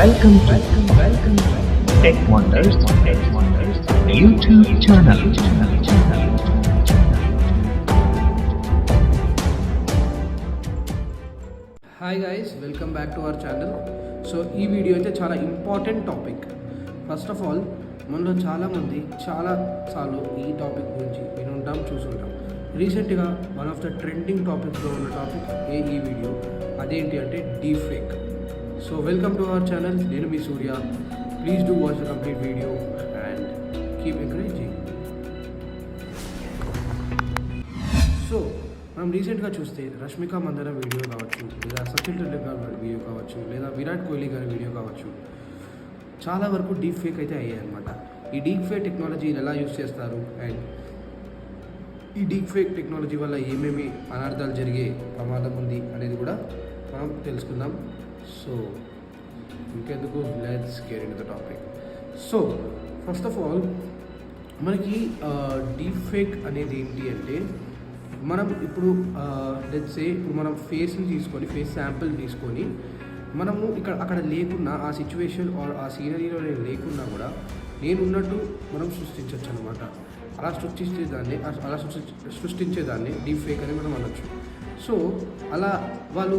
Welcome to Tech Wonders YouTube channel. Hi guys, welcome back to our channel. So ఈ video అయితే చాలా important topic. First of all, మనలో చాలామంది చాలాసార్లు ఈ టాపిక్ గురించి వినుంటాం, చూసుంటాం. రీసెంట్గా వన్ ఆఫ్ ద ట్రెండింగ్ టాపిక్స్లో ఉన్న టాపిక్ ఈ వీడియో అదేంటి అంటే deep fake. So welcome to our channel. నేను మీ Surya. Please do watch the complete video and keep encouraging. So మనం రీసెంట్గా చూస్తే రష్మిక మందన వీడియో కావచ్చు, లేదా సచిన్ టెండూల్కర్ వీడియో కావచ్చు, లేదా విరాట్ కోహ్లీ గారి వీడియో కావచ్చు, చాలా వరకు డీప్ ఫేక్ అయితే అయ్యాయి అనమాట. ఈ డీప్ ఫేక్ టెక్నాలజీని ఎలా యూస్ చేస్తారు అండ్ ఈ డీప్ ఫేక్ టెక్నాలజీ వల్ల ఏమేమి అనర్థాలు జరిగే ప్రమాదం ఉంది అనేది కూడా మనం తెలుసుకుందాం. సో ఇంకెందుకు, let's get in the topic. So first of all, మనకి డీప్ ఫేక్ అనేది ఏంటి అంటే, మనం ఇప్పుడు లెట్స్ సే ఇప్పుడు మనం ఫేస్ని తీసుకొని, ఫేస్ శాంపిల్ తీసుకొని, మనము అక్కడ లేకున్నా, ఆ సిచ్యువేషన్ ఆర్ ఆ సీనరీలో నేను లేకున్నా కూడా నేను ఉన్నట్టు మనం సృష్టించవచ్చు అనమాట. అలా సృష్టించేదాన్ని డీప్ ఫేక్ అని మనం అనొచ్చు. సో అలా వాళ్ళు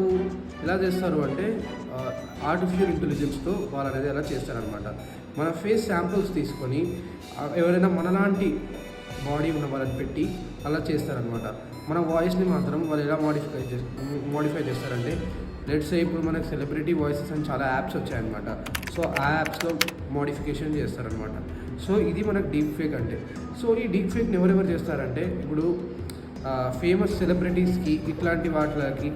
ఎలా చేస్తారు అంటే, ఆర్టిఫిషియల్ ఇంటెలిజెన్స్తో వాళ్ళు అనేది ఎలా చేస్తారనమాట. మన ఫేస్ శాంపుల్స్ తీసుకొని ఎవరైనా మనలాంటి బాడీ ఉన్న వాళ్ళని పెట్టి అలా చేస్తారనమాట. మన వాయిస్ని మాత్రం వాళ్ళు ఎలా మోడిఫై చేస్తారంటే, లెట్స్ సే ఇప్పుడు మనకు సెలబ్రిటీ వాయిసెస్ అని చాలా యాప్స్ వచ్చాయన్నమాట. సో ఆ యాప్స్లో మోడిఫికేషన్ చేస్తారనమాట. సో ఇది మనకు డీప్ ఫేక్ అంటే. సో ఈ డీప్ ఫేక్ని ఎవరెవరు చేస్తారంటే, ఇప్పుడు ఫేమస్ సెలబ్రిటీస్కి ఇట్లాంటి వాటికి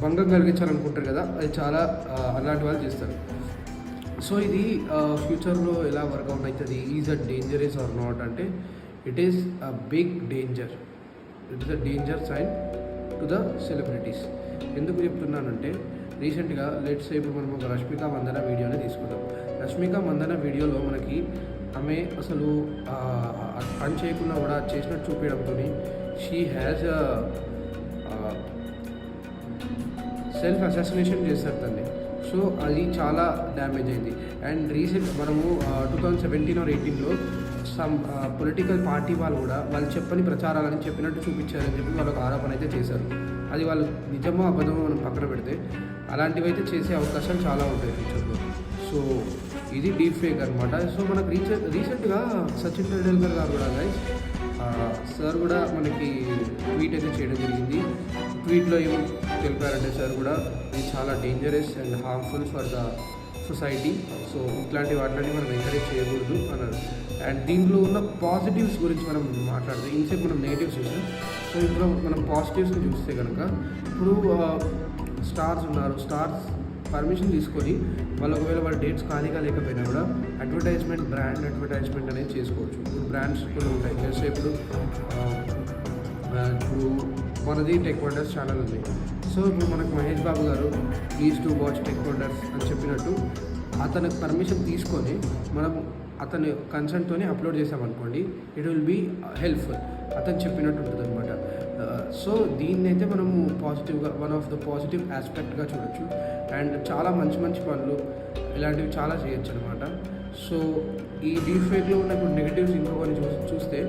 భంగం కలిగించాలనుకుంటారు కదా, అది చాలా అలాంటి వాళ్ళు చేస్తారు. సో ఇది ఫ్యూచర్లో ఎలా వర్కౌట్ అవుతుంది, is a dangerous or not అంటే, it is a big danger. It is a danger sign to the celebrities. ఎందుకు చెప్తున్నానంటే, రీసెంట్గా లెట్స్ సే ఇప్పుడు మనం ఒక రష్మిక మందన వీడియోని తీసుకుందాం. రష్మిక మందన వీడియోలో మనకి ఆమె అసలు పని చేయకుండా కూడా చేసినట్టు చూపించడంతో షీ హ్యాజ్ సెల్ఫ్ అసాసినేషన్ చేస్తారు తన్ని. సో అది చాలా డ్యామేజ్ అయింది. అండ్ రీసెంట్ మనము 2017 or 18లో సమ్ పొలిటికల్ పార్టీ వాళ్ళు కూడా వాళ్ళు చెప్పని ప్రచారాలని చెప్పినట్టు చూపించారని చెప్పి వాళ్ళకు ఆరోపణ అయితే చేశారు. అది వాళ్ళు నిజమో అబద్ధమో మనం పక్కన పెడితే అలాంటివి అయితే చేసే అవకాశాలు చాలా ఉంటాయి ఫ్యూచర్లో. సో ఇది డీప్ ఫేక్ అనమాట. సో మనకు రీసెంట్గా సచిన్ టెండూల్కర్ గారు కూడా గైస్ సార్ కూడా మనకి ట్వీట్ అయితే చేయడం జరిగింది. ట్వీట్లో ఏమో తెలిపారంటే, సార్ కూడా ఇది చాలా dangerous and harmful for the society. So ఇట్లాంటి వాటిని మనం ఎంకరేజ్ చేయకూడదు అన్నారు. అండ్ దీంట్లో ఉన్న పాజిటివ్స్ గురించి మనం మాట్లాడితే, ఇంతసేపు మనం నెగిటివ్స్ చూసాం. సో ఇందులో మనం పాజిటివ్స్ని చూస్తే కనుక, ఇప్పుడు స్టార్స్ ఉన్నారు, స్టార్స్ పర్మిషన్ తీసుకొని వాళ్ళు ఒకవేళ వాళ్ళ డేట్స్ ఖాళీగా లేకపోయినా కూడా బ్రాండ్ అడ్వర్టైజ్మెంట్ అనేది చేసుకోవచ్చు. ఇప్పుడు బ్రాండ్స్ కూడా ఉంటాయి. జస్ట్ ఇప్పుడు మనది టెక్ వండర్స్ ఛానల్ ఉంది. సో ఇప్పుడు మనకు మహేష్ బాబు గారు please to watch tech wonders అని చెప్పినట్టు అతనికి పర్మిషన్ తీసుకొని మనం అతని కన్సెంట్తోనే అప్లోడ్ చేసామనుకోండి, ఇట్ విల్ బీ హెల్ప్ఫుల్. అతను చెప్పినట్టు ఉంటుంది అనమాట. సో దీన్ని అయితే మనము పాజిటివ్గా, వన్ ఆఫ్ ద పాజిటివ్ ఆస్పెక్ట్గా చూడొచ్చు. అండ్ చాలా మంచి పనులు ఇలాంటివి చాలా చేయొచ్చు అనమాట. సో ఈ డీప్ ఫేక్లో ఉన్న ఇప్పుడు నెగిటివ్స్ ఇంకొకరిని చూస్తే,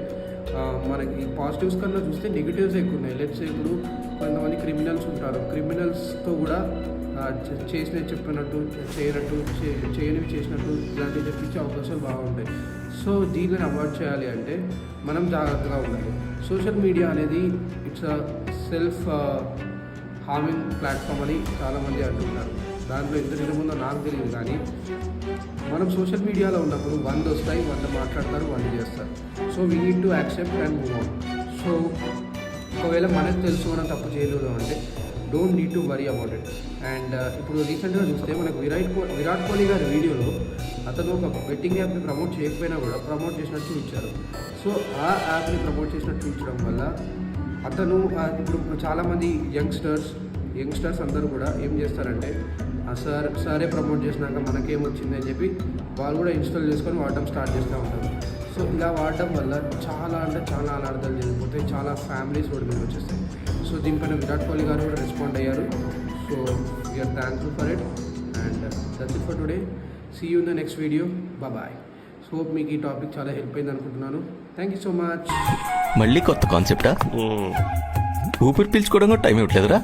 మనకి పాజిటివ్స్ కన్నా చూస్తే నెగిటివ్స్ ఎక్కువ ఉన్నాయి. లెట్స్ ఇప్పుడు కొంతమంది క్రిమినల్స్ ఉంటారు. క్రిమినల్స్తో కూడా చేసినవి చెప్పినట్టు చేయనివి చేసినట్టు ఇలాంటివి చెప్పించే అవకాశాలు బాగుంటాయి. సో దీనిని అవాయిడ్ చేయాలి అంటే మనం జాగ్రత్తగా ఉండాలి. సోషల్ మీడియా అనేది it's a self harming platform అని చాలామంది అంటున్నారు. దాంట్లో ఎంత నిజముందో నాకు తెలియదు, కానీ మనం సోషల్ మీడియాలో ఉన్నప్పుడు 100 వస్తాయి, 100 మాట్లాడతారు, 100 చేస్తారు. So we need to accept and move on. So ఒకవేళ మనకు తెలుసు మనం తప్పు చేయలేదు అంటే, don't need to worry about it. And ఇప్పుడు రీసెంట్గా చూస్తే మనకు విరాట్ కోహ్లీ గారి వీడియోలో అతను ఒక బెట్టింగ్ యాప్ని ప్రమోట్ చేయకపోయినా కూడా ప్రమోట్ చేసినట్టు చూపించారు. సో ఆ యాప్ని ప్రమోట్ చేసినట్టు చూపించడం వల్ల అతను ఇప్పుడు చాలామంది యంగ్స్టర్స్ అందరూ కూడా ఏం చేస్తారంటే, సరే ప్రమోట్ చేసినాక మనకేమొచ్చింది అని చెప్పి వాళ్ళు కూడా ఇన్స్టాల్ చేసుకొని వాడడం స్టార్ట్ చేస్తూ ఉంటారు. సో ఇలా వాడడం వల్ల చాలా అనర్థాలు జరిగిపోతాయి, చాలా ఫ్యామిలీస్ కూడా మీద వచ్చేస్తాయి. సో దీనిపైన విరాట్ కోహ్లీ గారు కూడా రెస్పాండ్ అయ్యారు. So we're thankful for it. And that's it for today. See you in the next video. Bye. So hope మీకు ఈ టాపిక్ చాలా హెల్ప్ అయింది అనుకుంటున్నాను. Thank you so much. మళ్ళీ కొత్త కాన్సెప్టా? ఊపిరి పీల్చుకోవడం కూడా టైం ఇవ్వట్లేదురా.